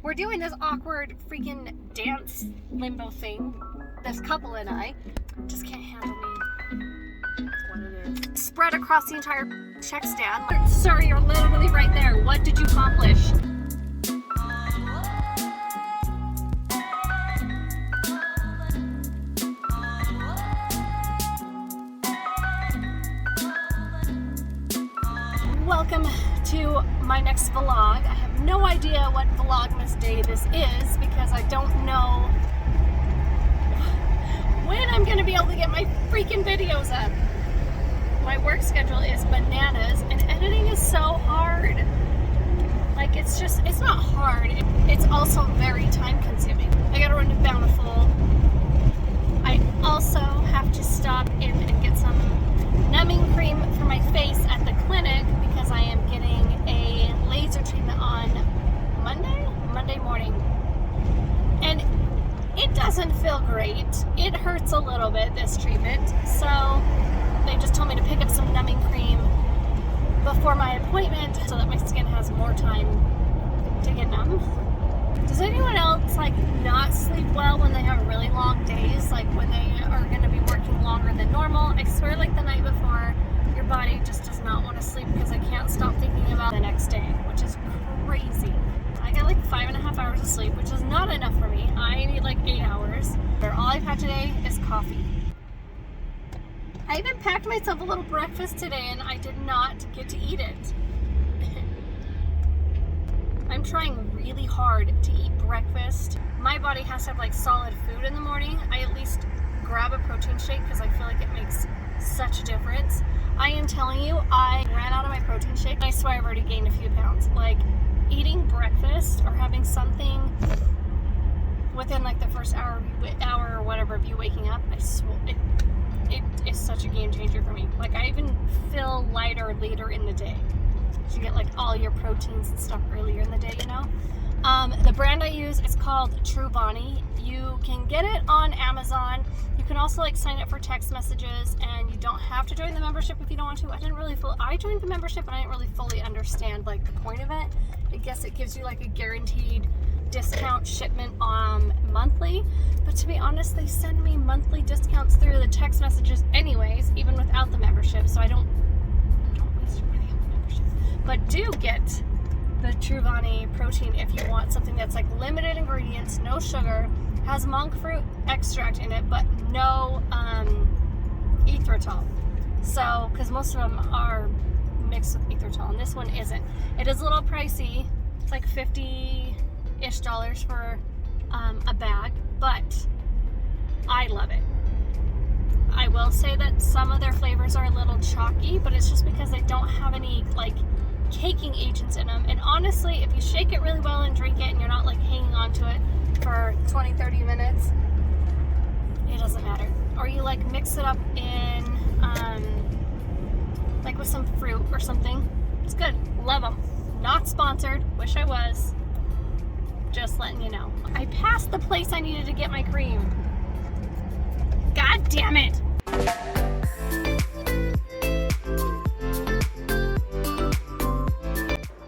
We're doing this awkward freaking dance limbo thing. This couple and I just can't handle me. That's what it is. Spread across the entire check stand. Sir, you're literally right there. What did you accomplish? Welcome to my next vlog. I have no idea what Vlogmas day this is because I don't know when I'm going to be able to get my freaking videos up. My work schedule is bananas and editing is so hard. Like it's not hard. It's also very time consuming. I got to run to Bountiful. I also have to stop in and get some numbing cream for my face at the clinic because I am getting a laser treatment on Monday morning. And it doesn't feel great. It hurts a little bit, this treatment. So they just told me to pick up some numbing cream before my appointment so that my skin has more time to get numb. Does anyone else not sleep well when they have really long days? Like when they are going to be working longer than normal? I swear the night before, your body just does not want to sleep because I can't stop thinking about the next day, which is crazy. I got 5.5 hours of sleep, which is not enough for me. I need 8 hours. All I've had today is coffee. I even packed myself a little breakfast today and I did not get to eat it. I'm trying really hard to eat breakfast. My body has to have solid food in the morning. I at least grab a protein shake because I feel like it makes such a difference. I am telling you, I ran out of my protein shake and I swear I've already gained a few pounds. Eating breakfast or having something within the first hour or whatever of you waking up, I swear it is such a game changer for me. I even feel lighter later in the day. You get all your proteins and stuff earlier in the day, you know. The brand I use is called Truvani. You can get it on Amazon. You can also sign up for text messages, and you don't have to join the membership if you don't want to. I joined the membership, and I didn't really fully understand the point of it. I guess it gives you a guaranteed discount shipment monthly, but to be honest, they send me monthly discounts through the text messages anyways, even without the membership. So I don't waste your money on the membership. But do get the Truvani protein if you want something that's limited ingredients, no sugar, has monk fruit extract in it, but no erythritol. So, because most of them are mixed with erythritol, and this one isn't. It is a little pricey. It's $50-ish for a bag, but I love it. I will say that some of their flavors are a little chalky, but it's just because they don't have any caking agents in them. And honestly, if you shake it really well and drink it and you're not hanging on to it for 20-30 minutes, it doesn't matter. Or you mix it up in with some fruit or something. It's good. Love them. Not sponsored. Wish I was. Just letting you know. I passed the place I needed to get my cream. God damn it.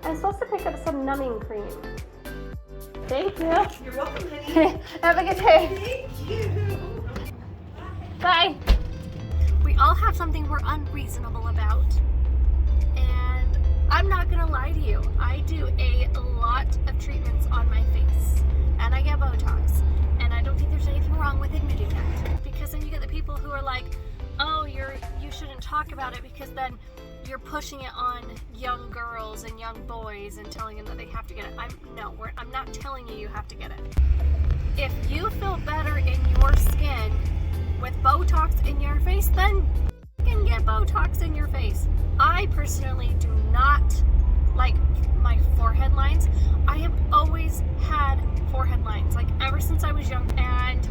I'm supposed to pick up some numbing cream. Thank you. You're welcome, honey. Have a good day. Thank you. Bye. We all have something we're unreasonable about. And I'm not going to lie to you. I do a lot of treatments on my face. And I get Botox. And I don't think there's anything wrong with admitting that. Because then you get the people who are oh, you shouldn't talk about it because then you're pushing it on young girls and young boys and telling them that they have to get it. I'm not telling you have to get it. If you feel better in your skin with Botox in your face, then you can get Botox in your face. I personally do not like my forehead lines. I have always had forehead lines, ever since I was young, and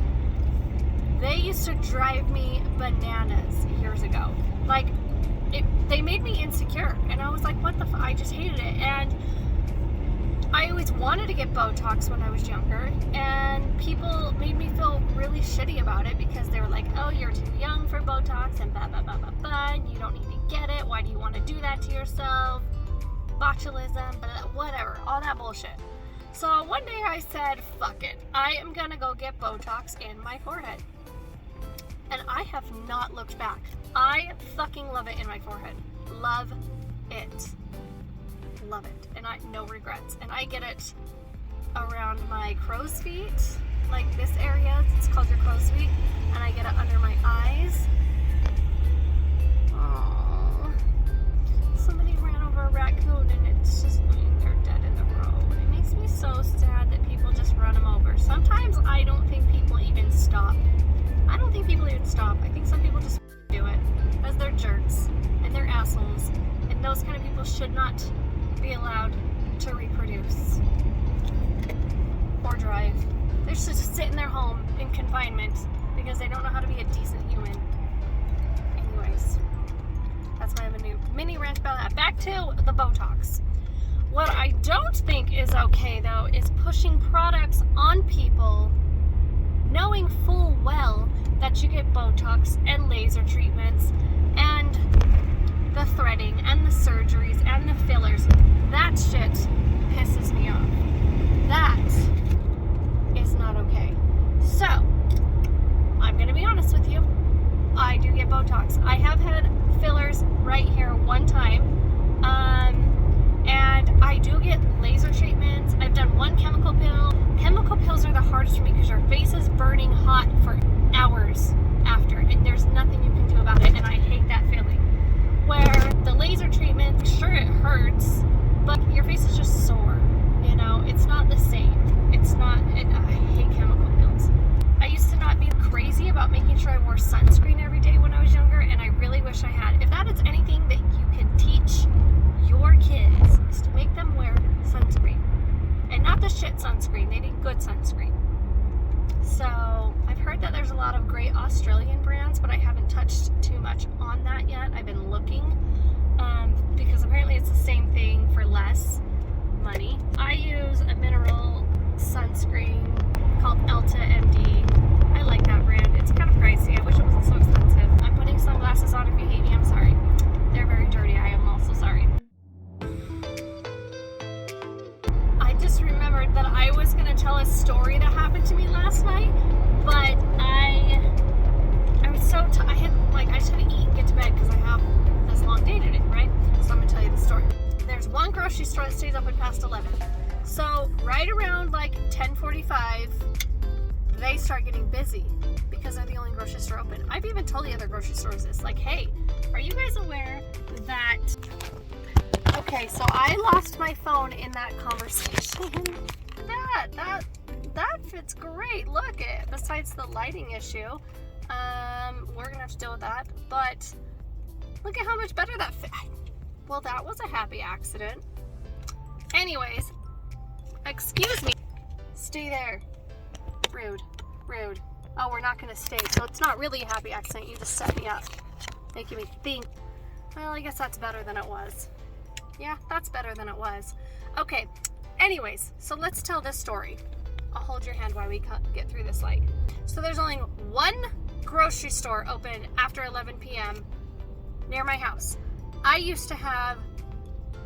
they used to drive me bananas years ago. They made me insecure, and I was what the I just hated it. And I always wanted to get Botox when I was younger, and people made me feel really shitty about it because they were oh, you're too young for Botox, and blah, blah, blah, blah, blah, and you don't need to get it. Why do you want to do that to yourself? Botulism, blah, blah, whatever, all that bullshit. So one day I said, fuck it. I am gonna go get Botox in my forehead. And I have not looked back. I fucking love it in my forehead. Love it. Love it. And no regrets. And I get it around my crow's feet, like this area. It's called your crow's feet. And I get it under my eyes. Oh, somebody ran over a raccoon and it's just they're dead in the road. It makes me so sad that people just run them over. Sometimes I don't think people even stop. I don't think people even stop. I think some people just do it because they're jerks and they're assholes. And those kind of people should not be allowed to reproduce or drive. They should just sit in their home in confinement because they don't know how to be a decent human. Anyways, that's why I have a new mini rant about that. Back to the Botox. What I don't think is okay though is pushing products on people knowing full well that you get Botox and laser treatments and the threading and the surgeries and the fillers. That shit pisses me off. That is not okay. So, I'm going to be honest with you. I do get Botox. I have had fillers right here one time. And I do get laser treatments. I've done one chemical pill. Chemical pills are the hardest for me because your face is burning hot for hours after, and there's nothing you can do about it, and I hate that feeling. Where the laser treatment, sure it hurts, but your face is just sore. You know, it's not the same. It's not, I hate chemical pills. I used to not be crazy about making sure I wore sunscreen every day when I was younger, and I really wish I had. If that is anything that you can teach your kids, is to make them wear sunscreen. And not the shit sunscreen, they need good sunscreen. So, I've heard that there's a lot of great Australian brands, but I haven't touched too much on that yet. I've been looking, because apparently it's the same thing for less money. I use a mineral sunscreen called Elta MD. I like that brand. It's kind of pricey. I wish it wasn't so expensive. I'm putting sunglasses on. If you hate me, I'm sorry. They're very dirty. I am also sorry. I just remembered that I was going to tell a story that happened to me last night, but I was so I just had to eat and get to bed because I have this long day today, right? So I'm going to tell you the story. There's one grocery store that stays open past 11. So right around like 10:45, they start getting busy because they're the only grocery store open. I've even told the other grocery stores this, like, hey, are you guys aware that... Okay, so I lost my phone in that conversation. That fits great. Look it. Besides the lighting issue, we're gonna have to deal with that. But look at how much better that fit. Well, that was a happy accident. Anyways, excuse me. Stay there. Rude. Oh, we're not gonna stay. So it's not really a happy accident. You just set me up, making me think. Well, I guess that's better than it was. Yeah, that's better than it was. Okay, anyways, so let's tell this story. I'll hold your hand while we get through this light. So there's only one grocery store open after 11 p.m. near my house. I used to have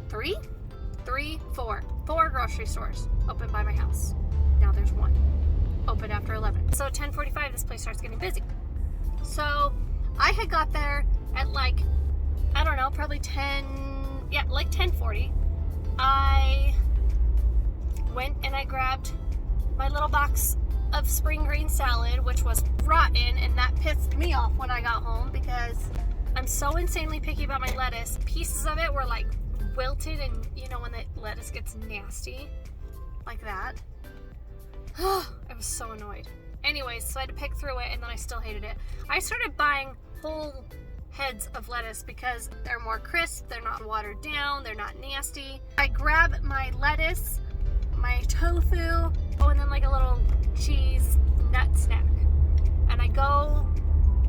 four grocery stores open by my house. Now there's one open after 11. So at 10:45, this place starts getting busy. So I had got there at like, I don't know, probably 10:40. I went and I grabbed my little box of spring green salad, which was rotten, and that pissed me off when I got home because I'm so insanely picky about my lettuce. Pieces of it were like wilted, and you know when the lettuce gets nasty like that. I was so annoyed. Anyways, so I had to pick through it, and then I still hated it. I started buying whole heads of lettuce because they're more crisp, they're not watered down, they're not nasty. I grab my lettuce, my tofu, and then like a little cheese nut snack, and I go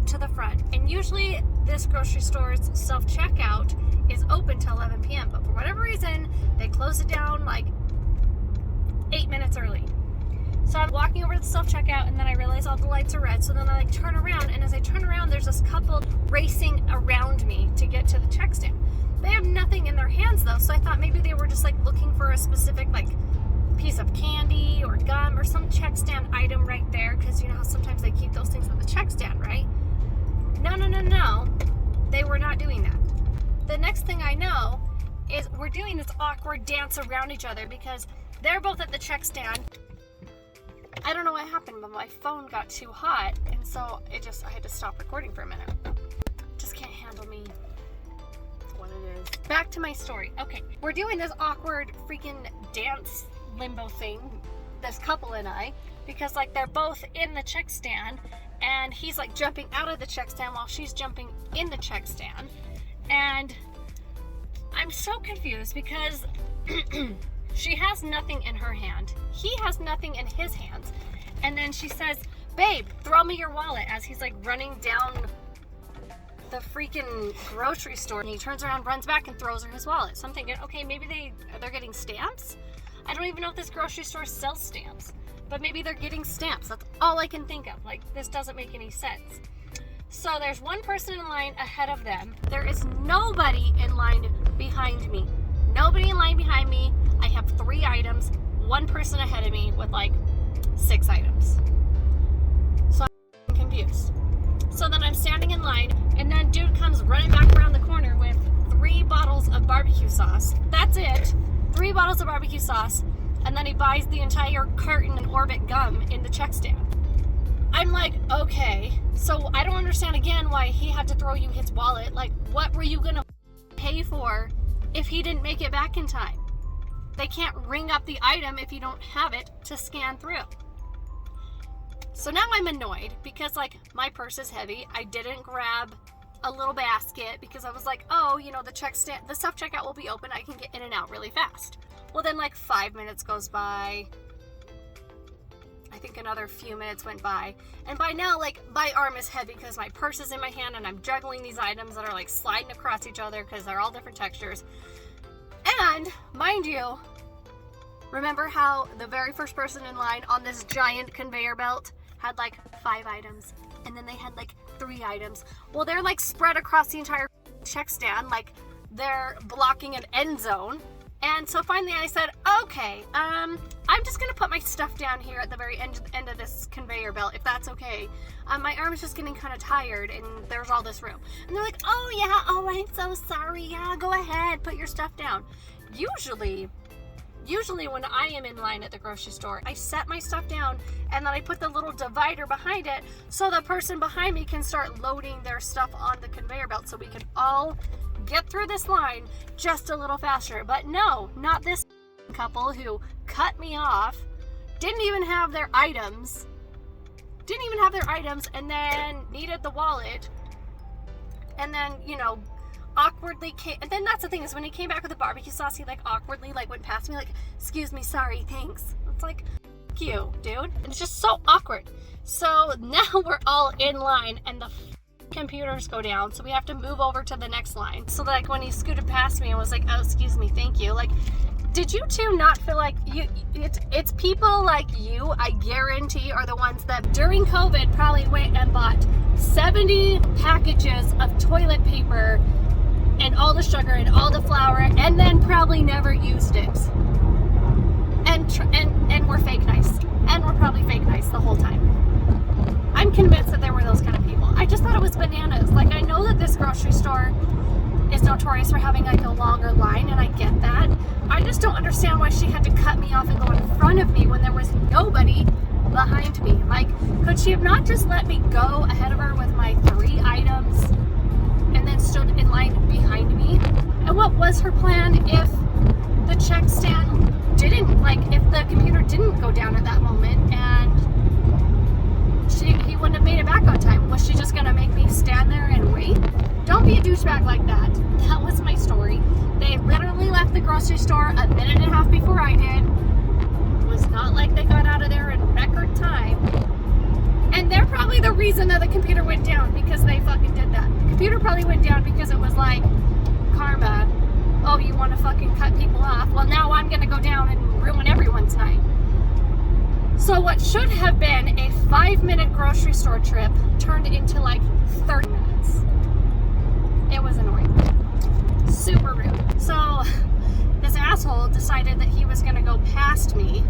to the front. And usually this grocery store's self-checkout is open till 11 p.m. but for whatever reason they close it down like 8 minutes early. So I'm walking over to the self-checkout, and then I realize all the lights are red. So then I like turn around, and as I turn around, there's this couple racing around me to get to the check stand. They have nothing in their hands though, so I thought maybe they were just like looking for a specific like piece of candy or gum or some check stand item right there, because you know how sometimes they keep those things at the check stand, right? No. They were not doing that. The next thing I know is we're doing this awkward dance around each other because they're both at the check stand. I don't know what happened, but my phone got too hot, and so I had to stop recording for a minute. Just can't handle me. That's what it is. Back to my story. Okay, we're doing this awkward freaking dance limbo thing, this couple and I, because like they're both in the check stand, and he's like jumping out of the check stand while she's jumping in the check stand, and I'm so confused because she has nothing in her hand. He has nothing in his hands. And then she says, babe, throw me your wallet, as he's like running down the freaking grocery store. And he turns around, runs back, and throws her his wallet. So I'm thinking, okay, maybe they're getting stamps? I don't even know if this grocery store sells stamps. But maybe they're getting stamps. That's all I can think of. Like, this doesn't make any sense. So there's one person in line ahead of them. There is nobody in line behind me. Nobody in line behind me. I have 3 items. One person ahead of me with like 6 items. So I'm confused. So then I'm standing in line, and then dude comes running back around the corner with 3 bottles of barbecue sauce. That's it. 3 bottles of barbecue sauce. And then he buys the entire carton and Orbit gum in the check stand. I'm like, okay. So I don't understand again why he had to throw you his wallet. Like, what were you gonna pay for if he didn't make it back in time? They can't ring up the item if you don't have it to scan through. So now I'm annoyed because like my purse is heavy. I didn't grab a little basket because I was like, oh, you know, the self-checkout will be open. I can get in and out really fast. Well, then like 5 minutes goes by. I think another few minutes went by. And by now, like, my arm is heavy because my purse is in my hand and I'm juggling these items that are like sliding across each other because they're all different textures. And mind you, remember how the very first person in line on this giant conveyor belt had like 5 items, and then they had like 3 items. Well, they're like spread across the entire check stand, like they're blocking an end zone. And so finally I said, okay, I'm just gonna put my stuff down here at the very end of this conveyor belt, if that's okay. My arm is just getting kind of tired, and there's all this room. And they're like, oh yeah, oh, I'm so sorry, yeah, go ahead, put your stuff down. Usually when I am in line at the grocery store, I set my stuff down, and then I put the little divider behind it so the person behind me can start loading their stuff on the conveyor belt so we can all get through this line just a little faster. But no, not this couple who cut me off, didn't even have their items, and then needed the wallet, and then, you know, awkwardly came. And then that's the thing, is when he came back with the barbecue sauce, he like awkwardly like went past me like, excuse me, sorry, thanks. It's like, fuck you, dude. And it's just so awkward. So now we're all in line, and the computers go down, so we have to move over to the next line. So like when he scooted past me and was like, oh, excuse me, thank you, like, did you two not feel like it's people like you, I guarantee, are the ones that during COVID probably went and bought 70 packages of toilet paper and all the sugar and all the flour, and then probably never used it, and we're fake nice, and we're probably fake nice the whole time. I'm convinced that there were those kind of people. I just thought it was bananas. Like, I know that this grocery store is notorious for having like a longer line, and I get that. I just don't understand why she had to cut me off and go in front of me when there was nobody behind me. Like, could she have not just let me go ahead of her with my 3 items and then stood in line behind me? And what was her plan if the check stand didn't, like, if the computer didn't go down at that moment and he wouldn't have made it back on time? Was she just gonna make me stand there and wait? Don't be a douchebag like that. That was my story. They literally left the grocery store a minute and a half before I did. It was not like they got out of there in record time. And they're probably the reason that the computer went down, because they fucking did that. The computer probably went down because it was like, karma. Oh, you want to fucking cut people off? Well, now I'm gonna go down and ruin everyone's night. So what should have been a 5-minute grocery store trip turned into like 30 minutes. It was annoying. Super rude. So this this asshole decided that he was going to go past me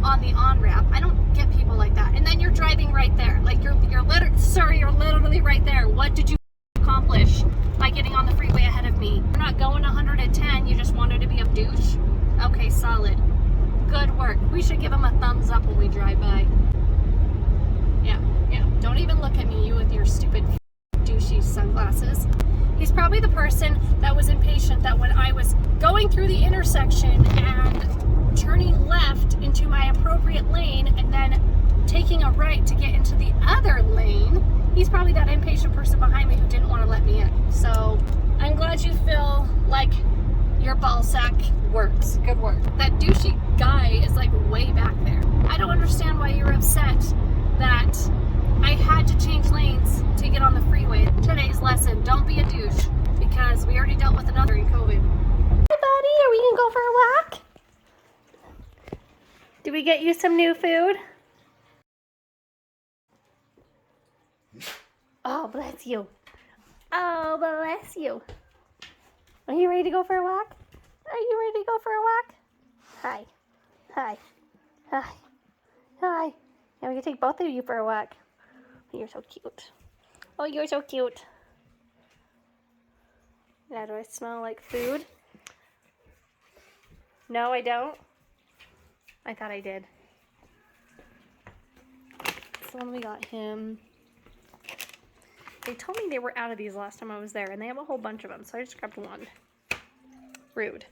on the on-ramp. I don't get people like that. And then you're driving right there. Like, you're literally right there. What did you accomplish by getting on the freeway ahead of me? You're not going 110. You just wanted to be a douche. Okay, solid. Good work. We should give him a thumbs up when we drive by. Yeah. Don't even look at me, you with your stupid douchey sunglasses. He's probably the person that was impatient that when I was going through the intersection and turning left into my appropriate lane and then taking a right to get into the other lane, he's probably that impatient person behind me who didn't want to let me in. So I'm glad you feel like your ball sack works. Good work. That douchey guy is like way back there. I don't understand why you're upset that I had to change lanes to get on the freeway. Today's lesson, don't be a douche, because we already dealt with another in COVID. Hey buddy, are we gonna go for a walk? Did we get you some new food? Oh, bless you. Oh, bless you. Are you ready to go for a walk? Are you ready to go for a walk? Hi. Hi. Hi. Hi. Now we can take both of you for a walk. You're so cute. Oh, you're so cute. Now, do I smell like food? No, I don't. I thought I did. So when we got him, they told me they were out of these last time I was there, and they have a whole bunch of them, so I just grabbed one. Rude.